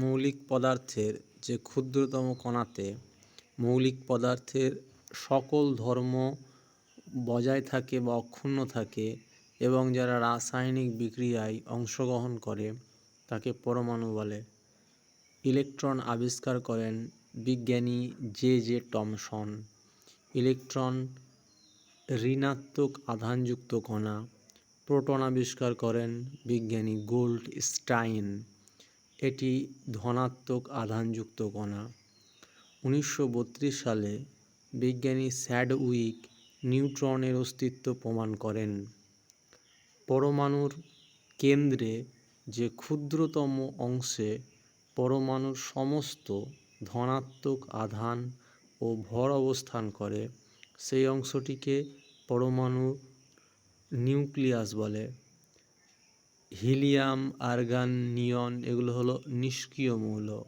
মৌলিক পদার্থের যে ক্ষুদ্রতম কণাতে মৌলিক পদার্থের সকল ধর্ম বজায় থাকে বা অক্ষুণ্ণ থাকে এবং যারা রাসায়নিক বিক্রিয়ায় অংশগ্রহণ করে তাকে পরমাণু বলে। ইলেকট্রন আবিষ্কার করেন বিজ্ঞানী জে টমসন। ইলেকট্রন ঋণাত্মক আধানযুক্ত কণা। প্রোটন আবিষ্কার করেন বিজ্ঞানী গোল্ডস্টাইন, এটি ধনাত্মক আধানযুক্ত কণা। 1932 সালে বিজ্ঞানী স্যাডউইক নিউট্রনের অস্তিত্ব প্রমাণ করেন। পরমাণুর কেন্দ্রে যে ক্ষুদ্রতম অংশে পরমাণুর সমস্ত ধনাত্মক আধান ও ভর অবস্থান করে সেই অংশটিকে পরমাণু নিউক্লিয়াস বলে। হিলিয়াম, আর্গন, নিয়ন এগুলো হলো নিষ্ক্রিয় মৌল।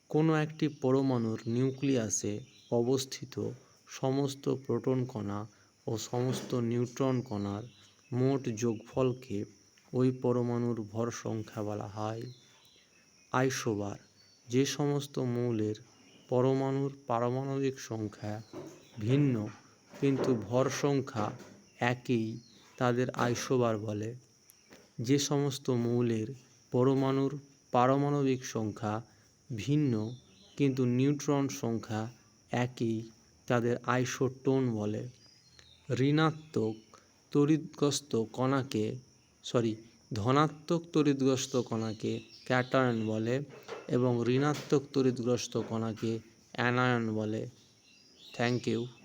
কোনো একটি পরমাণুর নিউক্লিয়াসে অবস্থিত সমস্ত প্রোটন কণা ও সমস্ত নিউট্রন কণার মোট যোগফলকে ওই পরমাণুর ভর সংখ্যা বলা হয়। আইসোবার, যে সমস্ত মৌলের পরমাণুর পারমাণবিক সংখ্যা ভিন্ন কিন্তু ভর সংখ্যা একই তাদের আইসোবার বলে। যে সমস্ত মৌলের পরমাণুর পারমাণবিক সংখ্যা ভিন্ন কিন্তু নিউট্রন সংখ্যা একই তাদের আইসোটোন বলে। ধনাত্মক তড়িৎগ্রস্ত কণাকে ক্যাটায়ন বলে এবং ঋণাত্মক তড়িৎগ্রস্ত কণাকে অ্যানায়ন বলে। Thank you.